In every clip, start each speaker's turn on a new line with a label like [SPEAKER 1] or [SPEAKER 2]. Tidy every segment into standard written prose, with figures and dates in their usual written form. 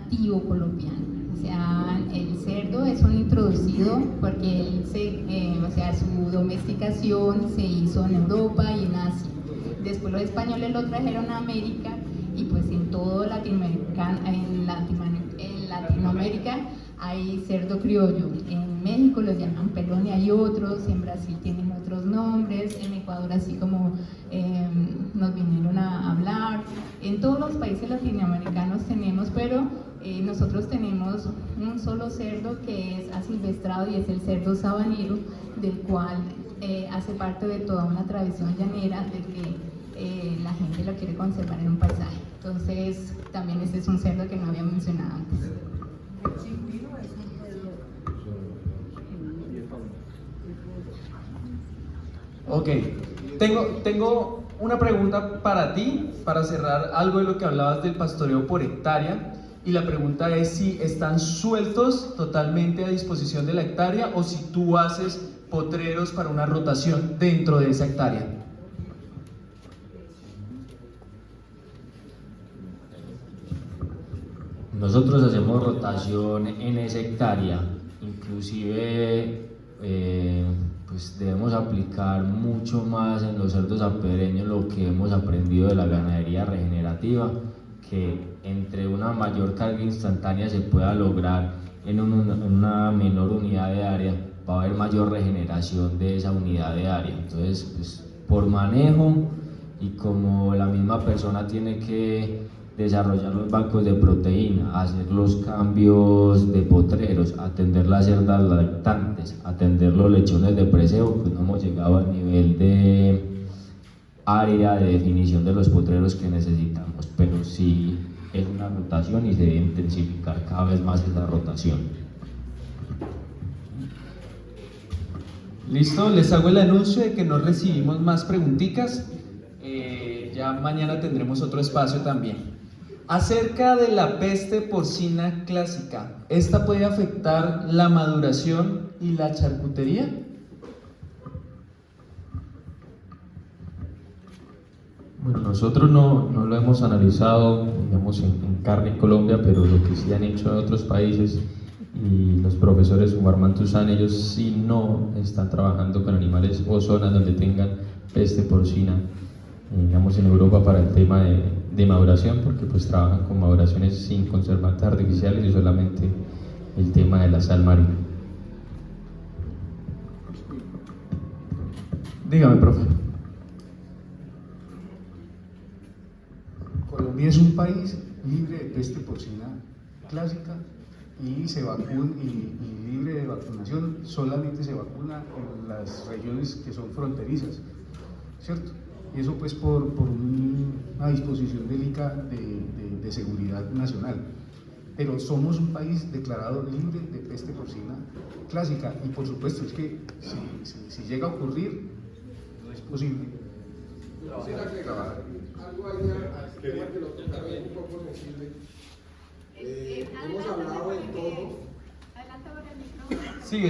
[SPEAKER 1] nativo colombiano. O sea, el cerdo es un introducido porque o sea, su domesticación se hizo en Europa y en Asia. Después los españoles lo trajeron a América y pues en todo Latinoamérica hay cerdo criollo. En México los llaman pelón y hay otros, en Brasil tienen otros nombres, en Ecuador así como nos vinieron a hablar. En todos los países latinoamericanos tenemos, pero nosotros tenemos un solo cerdo que es asilvestrado y es el cerdo sabanero, del cual hace parte de toda una tradición llanera de que la gente lo quiere conservar en un paisaje. Entonces también este es un cerdo que no había mencionado antes.
[SPEAKER 2] Ok, tengo una pregunta para ti, para cerrar algo de lo que hablabas del pastoreo por hectárea, y la pregunta es si están sueltos totalmente a disposición de la hectárea o si tú haces potreros para una rotación dentro de esa hectárea.
[SPEAKER 3] Nosotros hacemos rotación en esa hectárea, inclusive pues debemos aplicar mucho más en los cerdos alpereños lo que hemos aprendido de la ganadería regenerativa, que entre una mayor carga instantánea se pueda lograr en una menor unidad de área, va a haber mayor regeneración de esa unidad de área. Entonces, pues, por manejo y como la misma persona tiene que desarrollar los bancos de proteína, hacer los cambios de potreros, atender las cerdas lactantes, atender los lechones de preseo, pues no hemos llegado al nivel de área de definición de los potreros que necesitamos, pero sí es una rotación y se debe intensificar cada vez más esa rotación.
[SPEAKER 2] Listo, les hago el anuncio de que no recibimos más preguntitas. Ya mañana tendremos otro espacio también. Acerca de la peste porcina clásica, ¿esta puede afectar la maduración y la charcutería?
[SPEAKER 4] Bueno, nosotros no lo hemos analizado, digamos, en carne en Colombia, pero lo que sí han hecho en otros países, y los profesores Umar Tuzán, ellos sí no están trabajando con animales o zonas donde tengan peste porcina, digamos, en Europa para el tema de maduración, porque pues trabajan con maduraciones sin conservantes artificiales y solamente el tema de la sal marina.
[SPEAKER 2] Dígame, profe.
[SPEAKER 5] Colombia es un país libre de peste porcina clásica y se vacuna y libre de vacunación, solamente se vacuna en las regiones que son fronterizas, ¿cierto? Y eso pues por una disposición de seguridad nacional. Pero somos un país declarado libre de peste porcina clásica y por supuesto es que si llega a ocurrir, no es posible.
[SPEAKER 6] Algo ahí al tema que lo toca también un poco sensible. Hemos hablado de todo.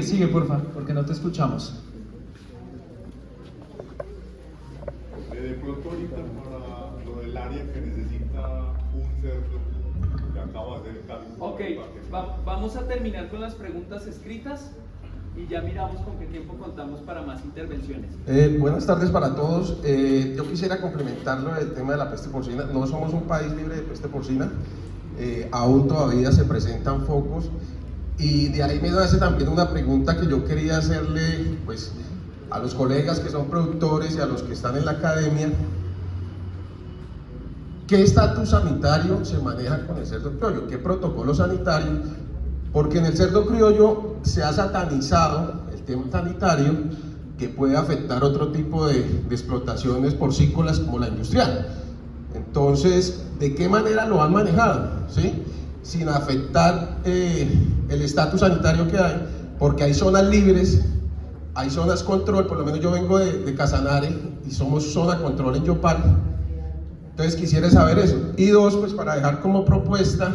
[SPEAKER 2] Sigue, porfa, porque no te escuchamos.
[SPEAKER 7] De pronto ahorita para lo del área que necesita un cerdo que acaba de hacer el cambio.
[SPEAKER 2] Ok, vamos a terminar con las preguntas escritas y ya miramos con qué tiempo contamos para más intervenciones.
[SPEAKER 8] Buenas tardes para todos. Yo quisiera complementarlo del tema de la peste porcina. No somos un país libre de peste porcina. Aún todavía se presentan focos. Y de ahí me nace también una pregunta que yo quería hacerle pues, a los colegas que son productores y a los que están en la academia. ¿Qué estatus sanitario se maneja con el cerdo criollo? ¿Qué protocolo sanitario? Porque en el cerdo criollo se ha satanizado el tema sanitario que puede afectar otro tipo de explotaciones porcícolas como la industrial. Entonces, ¿de qué manera lo han manejado? ¿Sí? Sin afectar el estatus sanitario que hay, porque hay zonas libres, hay zonas control, por lo menos yo vengo de Casanare y somos zona control en Yopal. Entonces quisiera saber eso. Y dos, pues para dejar como propuesta,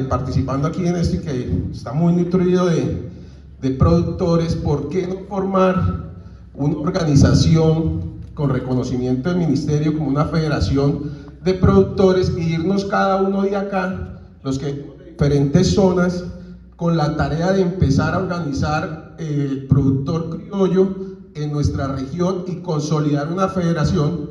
[SPEAKER 8] participando aquí en esto y que está muy nutrido de productores, ¿por qué no formar una organización con reconocimiento del ministerio como una federación de productores e irnos cada uno de acá, los que de diferentes zonas, con la tarea de empezar a organizar el productor criollo en nuestra región y consolidar una federación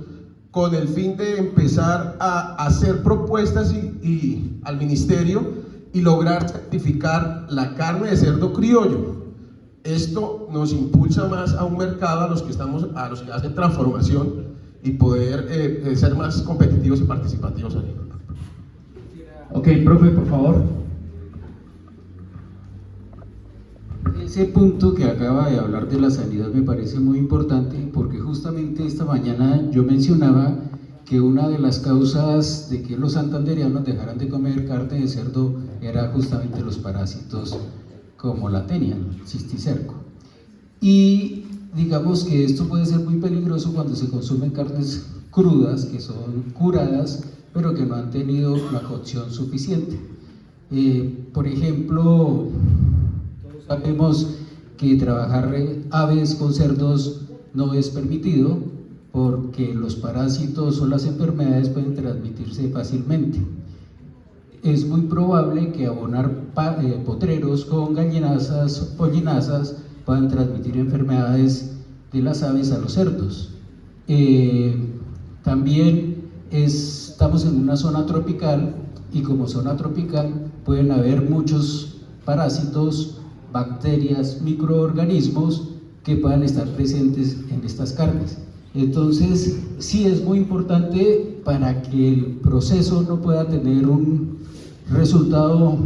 [SPEAKER 8] con el fin de empezar a hacer propuestas y al ministerio y lograr certificar la carne de cerdo criollo. Esto nos impulsa más a un mercado, a los que hacen transformación y poder ser más competitivos y participativos a nivel.
[SPEAKER 9] Ok, profe, por favor. Ese punto que acaba de hablar de la sanidad me parece muy importante, porque justamente esta mañana yo mencionaba que una de las causas de que los santandereanos dejaran de comer carne de cerdo era justamente los parásitos como la tenia, cisticerco. Y digamos que esto puede ser muy peligroso cuando se consumen carnes crudas, que son curadas, pero que no han tenido la cocción suficiente. Por ejemplo, todos sabemos que trabajar aves con cerdos no es permitido porque los parásitos o las enfermedades pueden transmitirse fácilmente. Es muy probable que abonar potreros con gallinazas, pollinazas, puedan transmitir enfermedades de las aves a los cerdos. También estamos en una zona tropical y como zona tropical pueden haber muchos parásitos, bacterias, microorganismos que puedan estar presentes en estas carnes. Entonces, sí es muy importante para que el proceso no pueda tener un resultado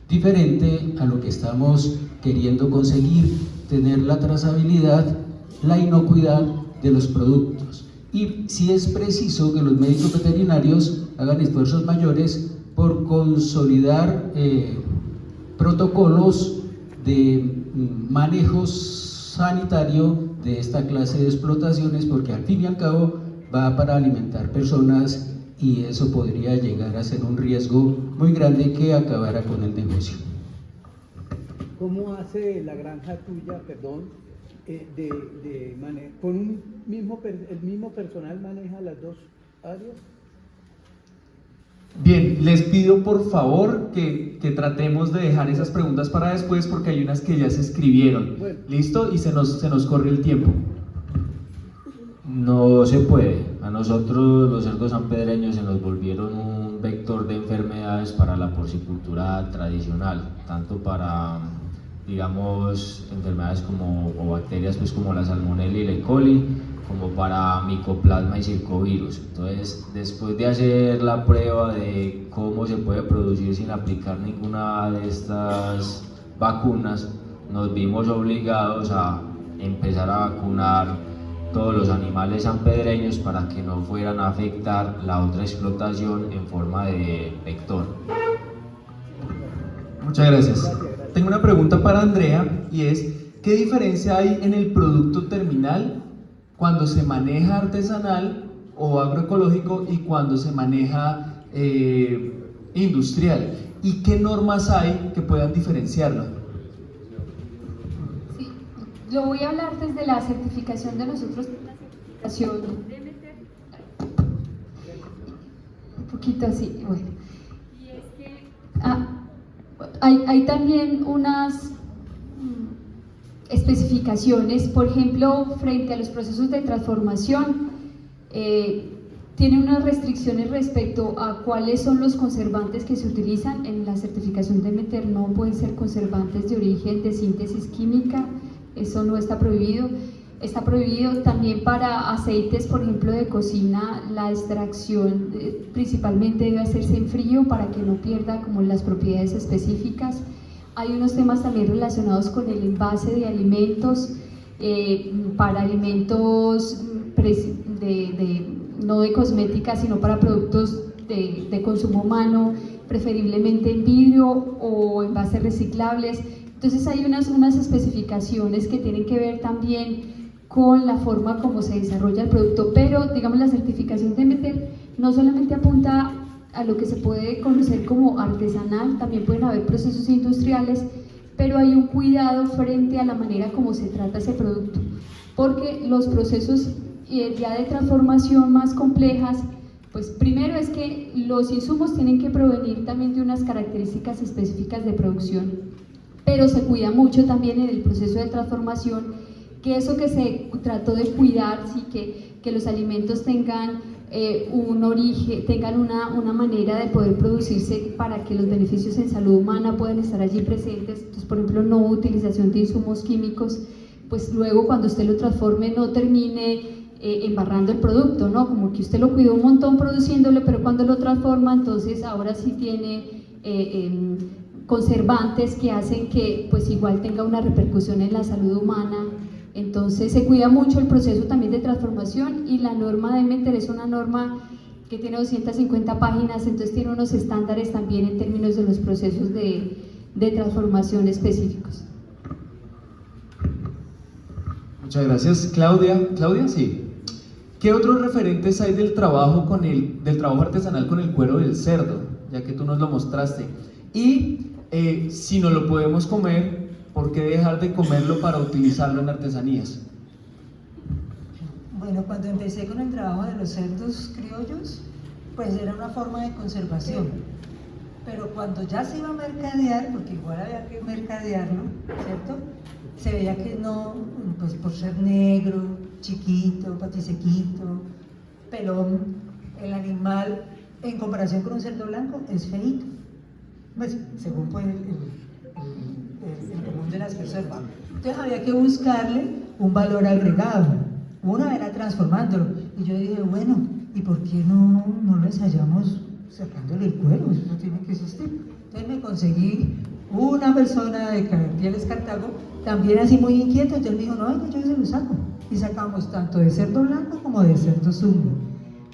[SPEAKER 9] diferente a lo que estamos queriendo conseguir, tener la trazabilidad, la inocuidad de los productos. Y si es preciso que los médicos veterinarios hagan esfuerzos mayores por consolidar protocolos de manejo sanitario de esta clase de explotaciones, porque al fin y al cabo va para alimentar personas y eso podría llegar a ser un riesgo muy grande que acabara con el negocio.
[SPEAKER 10] ¿Cómo hace la granja tuya, con el mismo personal maneja las dos áreas?
[SPEAKER 2] Bien, les pido por favor que tratemos de dejar esas preguntas para después porque hay unas que ya se escribieron.
[SPEAKER 10] Bueno.
[SPEAKER 2] ¿Listo? Y se nos corre el tiempo.
[SPEAKER 3] No se puede. A nosotros los cerdos sanpedreños se nos volvieron un vector de enfermedades para la porcicultura tradicional, tanto para, digamos, enfermedades o bacterias pues como la Salmonella y la E. coli, como para Mycoplasma y circovirus. Entonces, después de hacer la prueba de cómo se puede producir sin aplicar ninguna de estas vacunas, nos vimos obligados a empezar a vacunar todos los animales sanpedreños para que no fueran a afectar la otra explotación en forma de vector.
[SPEAKER 2] Muchas gracias. Tengo una pregunta para Andrea y es, ¿qué diferencia hay en el producto terminal cuando se maneja artesanal o agroecológico y cuando se maneja industrial? ¿Y qué normas hay que puedan diferenciarlo?
[SPEAKER 11] Sí, lo voy a hablar desde la certificación de nosotros, la certificación Demeter, un poquito así, bueno. Y es que hay también unas especificaciones, por ejemplo, frente a los procesos de transformación, tiene unas restricciones respecto a cuáles son los conservantes que se utilizan. En la certificación Demeter no pueden ser conservantes de origen de síntesis química, eso no está prohibido. Está prohibido también para aceites, por ejemplo, de cocina, la extracción principalmente debe hacerse en frío para que no pierda como las propiedades específicas. Hay unos temas también relacionados con el envase de alimentos, para alimentos no de cosmética, sino para productos de consumo humano, preferiblemente en vidrio o envases reciclables. Entonces hay unas especificaciones que tienen que ver también con la forma como se desarrolla el producto, pero digamos la certificación Demeter no solamente apunta a lo que se puede conocer como artesanal, también pueden haber procesos industriales, pero hay un cuidado frente a la manera como se trata ese producto, porque los procesos ya de transformación más complejas Pues primero es que los insumos tienen que provenir también de unas características específicas de producción, pero se cuida mucho también en el proceso de transformación, que eso que se trató de cuidar, sí, que los alimentos tengan un origen, tengan una manera de poder producirse para que los beneficios en salud humana puedan estar allí presentes. Entonces, por ejemplo, no utilización de insumos químicos, pues luego cuando usted lo transforme no termine embarrando el producto, ¿no? Como que usted lo cuidó un montón produciéndolo, pero cuando lo transforma, entonces ahora sí tiene conservantes que hacen que pues igual tenga una repercusión en la salud humana. Entonces se cuida mucho el proceso también de transformación, y la norma de Demeter es una norma que tiene 250 páginas, entonces tiene unos estándares también en términos de los procesos de transformación específicos.
[SPEAKER 2] Muchas gracias, Claudia. Claudia, sí. ¿Qué otros referentes hay del trabajo artesanal con el cuero del cerdo? Ya que tú nos lo mostraste. Y si no lo podemos comer, ¿por qué dejar de comerlo para utilizarlo en artesanías?
[SPEAKER 12] Bueno, cuando empecé con el trabajo de los cerdos criollos, pues era una forma de conservación. Pero cuando ya se iba a mercadear, porque igual había que mercadearlo, ¿cierto? Se veía que no, pues por ser negro, chiquito, patisequito, pelón, el animal en comparación con un cerdo blanco es feíto, pues según pues el común de las personas. Entonces había que buscarle un valor agregado. Una era transformándolo, y yo dije, bueno, ¿y por qué no lo ensayamos sacándole el cuero? Eso no tiene que existir. Entonces me conseguí una persona de Pieles Cartago, también así muy inquieto, entonces me dijo, no, venga, yo se lo saco. Y sacamos tanto de cerdo blanco como de cerdo zungo.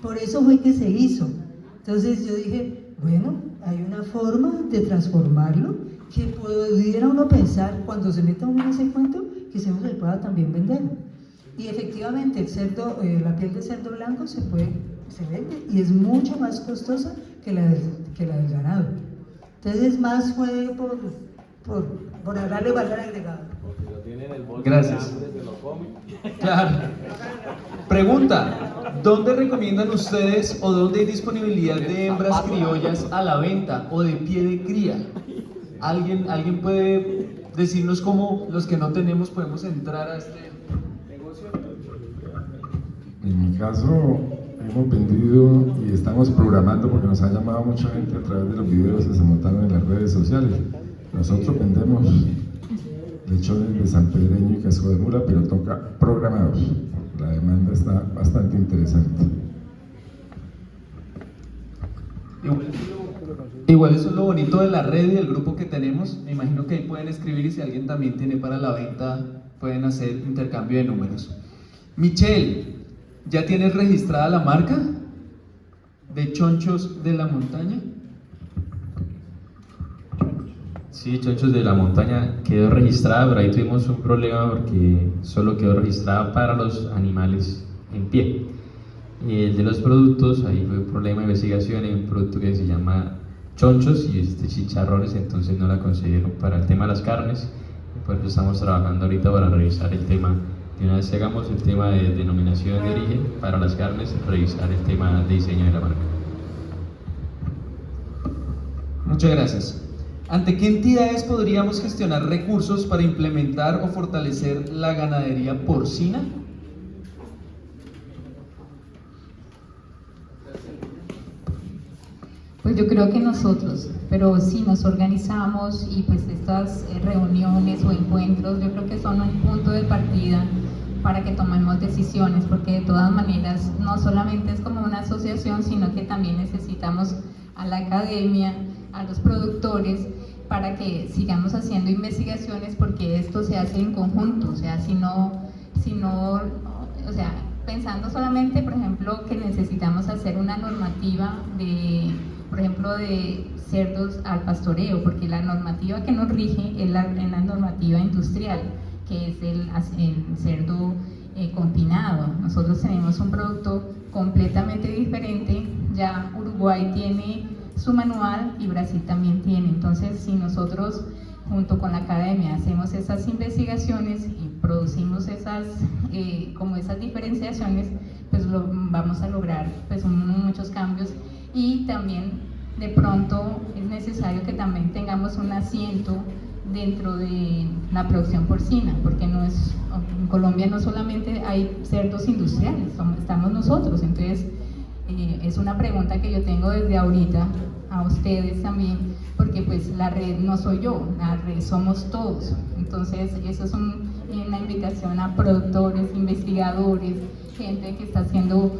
[SPEAKER 12] Por eso fue que se hizo. Entonces yo dije, bueno, hay una forma de transformarlo que pudiera uno pensar, cuando se meta uno en ese cuento, que se pueda también vender. Y efectivamente el cerdo, la piel de cerdo blanco se vende, y es mucho más costosa que la del ganado. Entonces más fue por darle valor agregado.
[SPEAKER 2] Gracias. Claro. Pregunta, ¿dónde recomiendan ustedes o dónde hay disponibilidad de hembras criollas a la venta o de pie de cría? ¿Alguien puede decirnos cómo los que no tenemos podemos entrar a este negocio?
[SPEAKER 13] En mi caso, hemos vendido y estamos programando, porque nos ha llamado mucha gente a través de los videos que se montaron en las redes sociales. Nosotros vendemos lechones de sanpedreño y casco de mula, pero toca programados. La demanda está bastante interesante.
[SPEAKER 2] Igual eso es lo bonito de la red y del grupo que tenemos. Me imagino que ahí pueden escribir, y si alguien también tiene para la venta, pueden hacer intercambio de números. Michelle, ¿ya tienes registrada la marca de Chonchos de la Montaña?
[SPEAKER 4] Sí, Chonchos de la Montaña quedó registrada, pero ahí tuvimos un problema porque solo quedó registrada para los animales en pie. Y el de los productos, ahí fue un problema de investigación. Hay un producto que se llama Chonchos y chicharrones, entonces no la consiguieron para el tema de las carnes. Y por eso estamos trabajando ahorita para revisar el tema. Y una vez que hagamos el tema de denominación de origen para las carnes, revisar el tema de diseño de la marca.
[SPEAKER 2] Muchas gracias. ¿Ante qué entidades podríamos gestionar recursos para implementar o fortalecer la ganadería porcina?
[SPEAKER 1] Pues yo creo que nosotros, pero si nos organizamos, y pues estas reuniones o encuentros, yo creo que son un punto de partida para que tomemos decisiones, porque de todas maneras no solamente es como una asociación, sino que también necesitamos a la academia, a los productores, para que sigamos haciendo investigaciones, porque esto se hace en conjunto. O sea, o sea, pensando solamente, por ejemplo, que necesitamos hacer una normativa de, por ejemplo, de cerdos al pastoreo, porque la normativa que nos rige es la normativa industrial, que es el cerdo confinado. Nosotros tenemos un producto completamente diferente. Ya Uruguay tiene su manual y Brasil también tiene. Entonces, si nosotros junto con la academia hacemos esas investigaciones y producimos esas diferenciaciones, pues pues vamos a lograr pues muchos cambios. Y también de pronto es necesario que también tengamos un asiento dentro de la producción porcina, porque en Colombia no solamente hay cerdos industriales, estamos nosotros. Entonces es una pregunta que yo tengo desde ahorita a ustedes también, porque pues la red no soy yo, la red somos todos. Entonces eso es una invitación a productores, investigadores, gente que está haciendo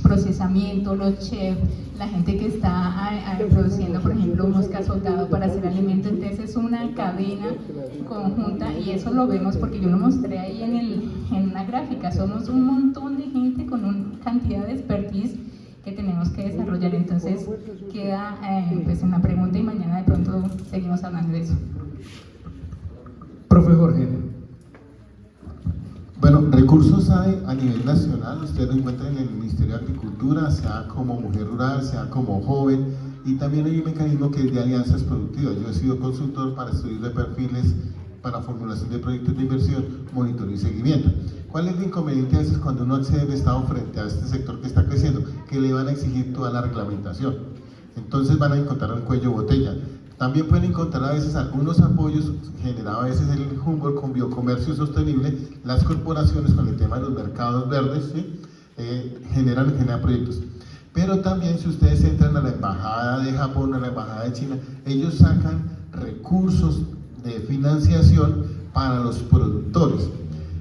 [SPEAKER 1] procesamiento, los chefs, la gente que está produciendo, por ejemplo, mosca soldado para hacer alimento. Entonces es una cadena conjunta, y eso lo vemos porque yo lo mostré ahí en una gráfica. Somos un montón de gente con una cantidad de expertise que tenemos que desarrollar. Entonces queda pues una pregunta, y mañana de pronto seguimos hablando de eso.
[SPEAKER 2] Profe Jorge.
[SPEAKER 14] Bueno, recursos hay a nivel nacional, ustedes lo encuentran en el Ministerio de Agricultura, sea como mujer rural, sea como joven, y también hay un mecanismo que es de alianzas productivas. Yo he sido consultor para estudios de perfiles, para formulación de proyectos de inversión, monitoreo y seguimiento. ¿Cuál es el inconveniente a veces cuando uno accede al Estado frente a este sector que está creciendo? Que le van a exigir toda la reglamentación. Entonces van a encontrar un cuello de botella. También pueden encontrar a veces algunos apoyos generados a veces en el Humboldt con biocomercio sostenible. Las corporaciones con el tema de los mercados verdes, ¿sí? generan proyectos. Pero también si ustedes entran a la embajada de Japón, a la embajada de China, ellos sacan recursos de financiación para los productores.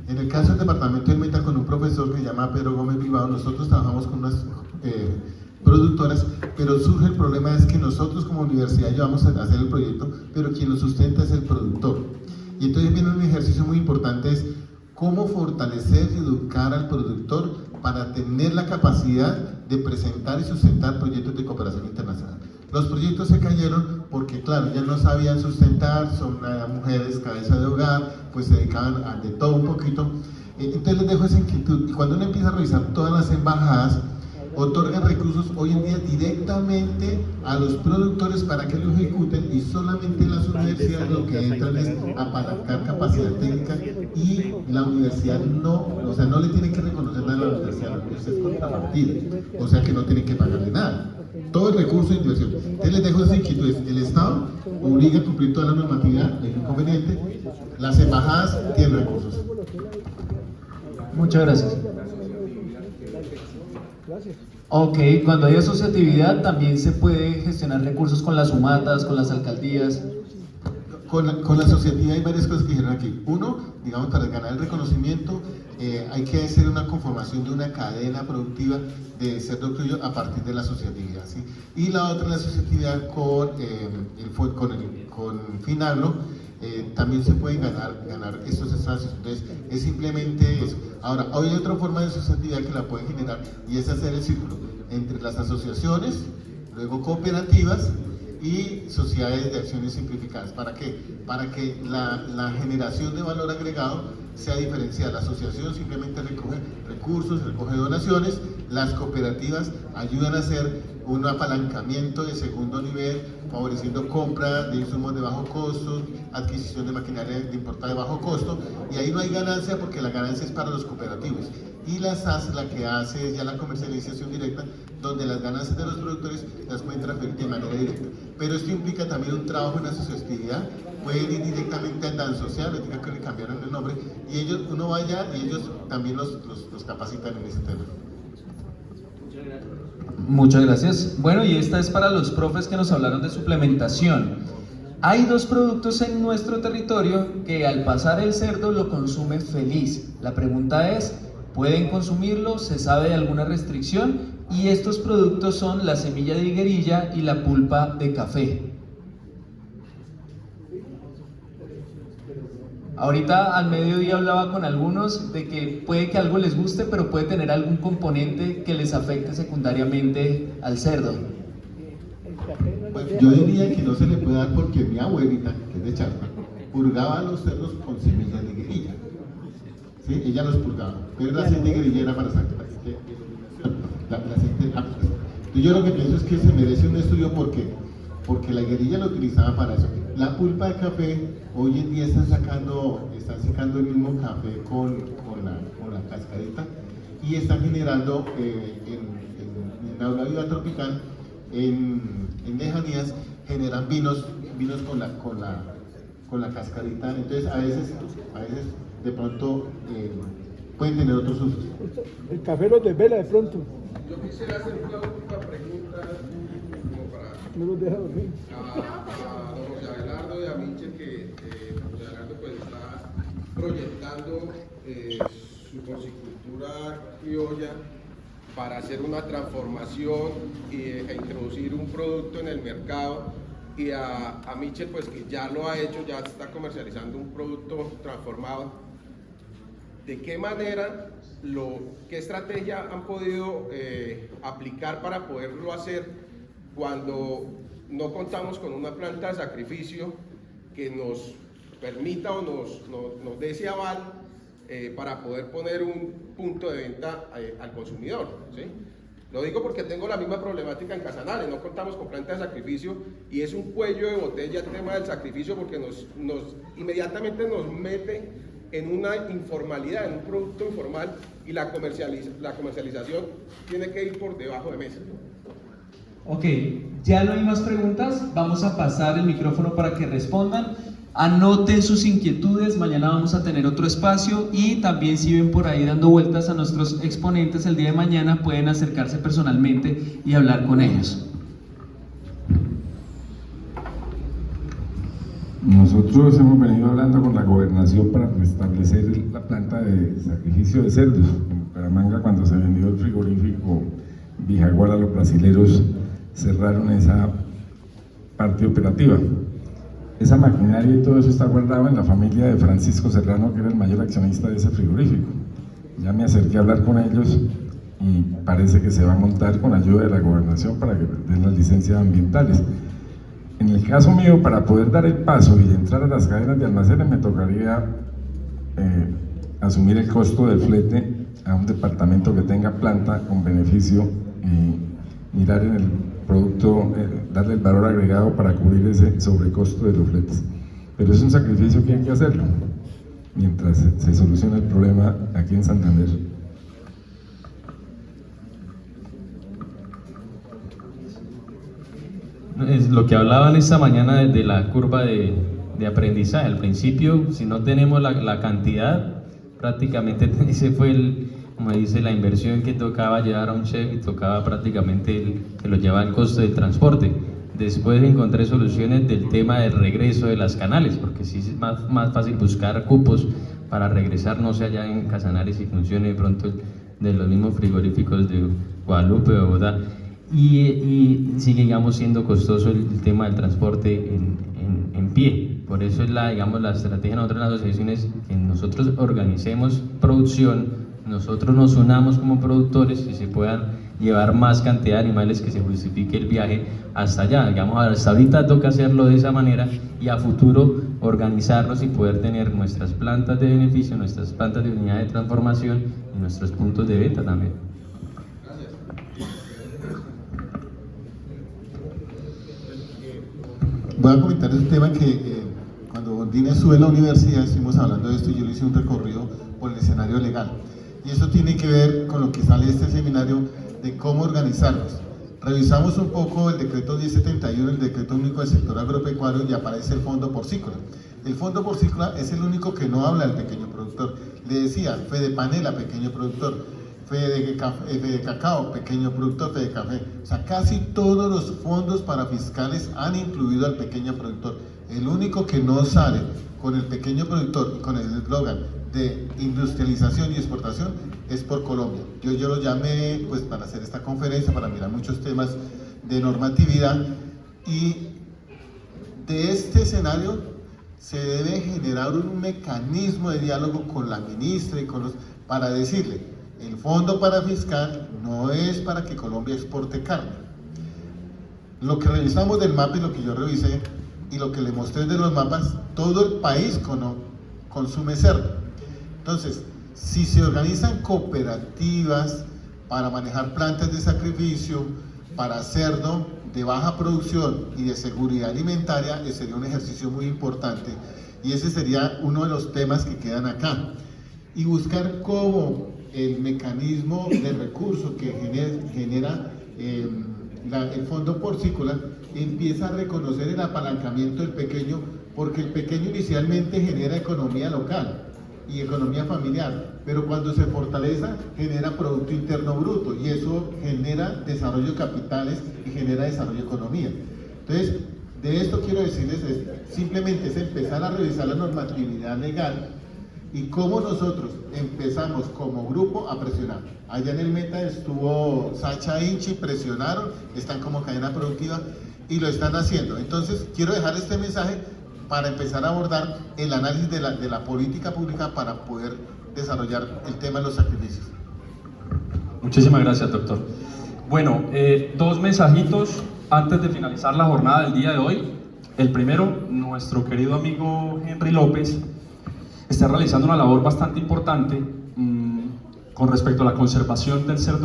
[SPEAKER 14] En el caso del departamento del Meta, con un profesor que se llama Pedro Gómez Bilbao, nosotros trabajamos con unas productoras, pero surge el problema es que nosotros como universidad llevamos a hacer el proyecto, pero quien lo sustenta es el productor. Y entonces viene un ejercicio muy importante, es cómo fortalecer y educar al productor para tener la capacidad de presentar y sustentar proyectos de cooperación internacional. Los proyectos se cayeron porque, claro, ya no sabían sustentar, son mujeres cabeza de hogar, pues se dedicaban a de todo un poquito. Entonces les dejo esa inquietud, y cuando uno empieza a revisar todas las embajadas, otorgan recursos hoy en día directamente a los productores para que lo ejecuten, y solamente las universidades lo que entran es apalancar capacidad técnica, y la universidad no le tiene que reconocer nada a la universidad es contrapartida, o sea que no tiene que pagarle nada. Todo el recurso de inversión. Entonces les dejo esa inquietud. El Estado obliga a cumplir toda la normatividad, es inconveniente. Las embajadas tienen recursos.
[SPEAKER 2] Muchas gracias. Ok, cuando hay asociatividad también se puede gestionar recursos con las humatas, con las alcaldías.
[SPEAKER 14] Con la asociatividad hay varias cosas que dijeron aquí. Uno, digamos, para ganar el reconocimiento hay que hacer una conformación de una cadena productiva de cerdo criollo a partir de la asociatividad, ¿sí? Y la otra, la asociatividad con Finagro, también se pueden ganar estos espacios. Entonces es simplemente eso. Ahora, hoy hay otra forma de asociatividad que la pueden generar, y es hacer el círculo entre las asociaciones, luego cooperativas y sociedades de acciones simplificadas. ¿Para qué? Para que la generación de valor agregado sea diferenciada. La asociación simplemente recoge recursos, recoge donaciones, las cooperativas ayudan a hacer un apalancamiento de segundo nivel, favoreciendo compra de insumos de bajo costo, adquisición de maquinaria de importada de bajo costo, y ahí no hay ganancia porque la ganancia es para los cooperativos. Y la SAS la que hace es ya la comercialización directa, donde las ganancias de los productores las pueden transferir de manera directa. Pero esto implica también un trabajo en asociatividad, pueden ir directamente a Dan Social, les digo que le cambiaron el nombre, y uno va allá y ellos también los capacitan en ese tema.
[SPEAKER 2] Muchas gracias. Bueno, y esta es para los profes que nos hablaron de suplementación. Hay dos productos en nuestro territorio que al pasar el cerdo lo consume feliz. La pregunta es, ¿pueden consumirlo? ¿Se sabe de alguna restricción? Y estos productos son la semilla de higuerilla y la pulpa de café. Ahorita al mediodía hablaba con algunos de que puede que algo les guste, pero puede tener algún componente que les afecte secundariamente al cerdo.
[SPEAKER 14] Pues yo diría que no se le puede dar porque mi abuelita, que es de Charpa, purgaba los cerdos con semillas de higuerilla. ¿Sí? Ella los purgaba, pero la semilla de higuerilla era para sangre. Yo lo que pienso es que se merece un estudio porque la higuerilla lo utilizaba para eso. La pulpa de café, hoy en día están secando el mismo café con la cascarita, y están generando en la vida tropical, en lejanías, generan vinos con la cascarita. Entonces a veces de pronto pueden tener otros usos.
[SPEAKER 10] El café los desvela de pronto.
[SPEAKER 8] Yo quisiera hacer una última pregunta como para
[SPEAKER 10] No los deja dormir.
[SPEAKER 8] a don José Abelardo y a Michel, que José Abelardo pues está proyectando su porcicultura criolla para hacer una transformación e introducir un producto en el mercado, y a Michel pues que ya lo ha hecho, ya está comercializando un producto transformado. ¿De qué manera, qué estrategia han podido aplicar para poderlo hacer cuando no contamos con una planta de sacrificio que nos permita o nos dé ese aval para poder poner un punto de venta al consumidor, ¿sí? Lo digo porque tengo la misma problemática en Casanare, no contamos con planta de sacrificio y es un cuello de botella el tema del sacrificio, porque inmediatamente nos mete en una informalidad, en un producto informal, y la comercialización tiene que ir por debajo de mesa.
[SPEAKER 2] Ok, ya no hay más preguntas, vamos a pasar el micrófono para que respondan. Anoten sus inquietudes, mañana vamos a tener otro espacio, y también si ven por ahí dando vueltas a nuestros exponentes el día de mañana, pueden acercarse personalmente y hablar con ellos.
[SPEAKER 13] Nosotros hemos venido hablando con la gobernación para restablecer la planta de sacrificio de cerdos. En Bucaramanga, cuando se vendió el frigorífico Vijaguara, los brasileros cerraron esa parte operativa. Esa maquinaria y todo eso está guardado en la familia de Francisco Serrano, que era el mayor accionista de ese frigorífico. Ya me acerqué a hablar con ellos y parece que se va a montar con ayuda de la gobernación para que den las licencias ambientales. En el caso mío, para poder dar el paso y entrar a las cadenas de almacenes, me tocaría asumir el costo del flete a un departamento que tenga planta con beneficio y mirar en el producto, darle el valor agregado para cubrir ese sobrecosto de los fletes. Pero es un sacrificio que hay que hacerlo mientras se soluciona el problema aquí en Santander.
[SPEAKER 4] Es lo que hablaban esta mañana de la curva de aprendizaje. Al principio, si no tenemos la cantidad, prácticamente ese fue como dice, la inversión que tocaba llevar a un chef, y tocaba prácticamente que lo llevaba el costo del transporte. Después encontré soluciones del tema del regreso de las canales, porque sí es más fácil buscar cupos para regresar, no sé allá en Casanare si funcione de pronto de los mismos frigoríficos de Guadalupe o Bogotá. Y sigue, digamos, siendo costoso el tema del transporte en pie. Por eso es la estrategia de nosotros en las asociaciones, que nosotros organicemos producción, nosotros nos unamos como productores y se puedan llevar más cantidad de animales, que se justifique el viaje hasta allá. Digamos, hasta ahorita toca hacerlo de esa manera, y a futuro organizarnos y poder tener nuestras plantas de beneficio, nuestras plantas de unidad de transformación y nuestros puntos de venta también.
[SPEAKER 14] Voy a comentar un tema que cuando Dina estuve en la universidad estuvimos hablando de esto, y yo le hice un recorrido por el escenario legal. Y eso tiene que ver con lo que sale de este seminario, de cómo organizarnos. Revisamos un poco el decreto 1071, el decreto único del sector agropecuario, y aparece el fondo porcícola. El fondo porcícola es el único que no habla del pequeño productor. Le decía, Fedepanela, pequeño productor, Fede Cacao, pequeño productor, Fede Café. O sea, casi todos los fondos parafiscales han incluido al pequeño productor. El único que no sale con el pequeño productor y con el eslogan de industrialización y exportación es por Colombia. Yo lo llamé pues para hacer esta conferencia, para mirar muchos temas de normatividad, y de este escenario se debe generar un mecanismo de diálogo con la ministra y para decirle, el fondo parafiscal no es para que Colombia exporte carne. Lo que revisamos del mapa y lo que yo revisé y lo que le mostré de los mapas, todo el país consume cerdo. Entonces, si se organizan cooperativas para manejar plantas de sacrificio para cerdo de baja producción y de seguridad alimentaria, sería un ejercicio muy importante, y ese sería uno de los temas que quedan acá. Y buscar cómo el mecanismo de recursos que genera el fondo porcícola, empieza a reconocer el apalancamiento del pequeño, porque el pequeño inicialmente genera economía local y economía familiar, pero cuando se fortalece genera Producto Interno Bruto y eso genera desarrollo de capitales y genera desarrollo de economía. Entonces, de esto quiero decirles, simplemente es empezar a revisar la normatividad legal y cómo nosotros empezamos como grupo a presionar. Allá en el Meta estuvo Sacha Inchi, presionaron, están como cadena productiva y lo están haciendo. Entonces, quiero dejar este mensaje para empezar a abordar el análisis de la política pública para poder desarrollar el tema de los sacrificios.
[SPEAKER 15] Muchísimas gracias, doctor. Bueno, dos mensajitos antes de finalizar la jornada del día de hoy. El primero, nuestro querido amigo Henry López está realizando una labor bastante importante con respecto a la conservación del cerdo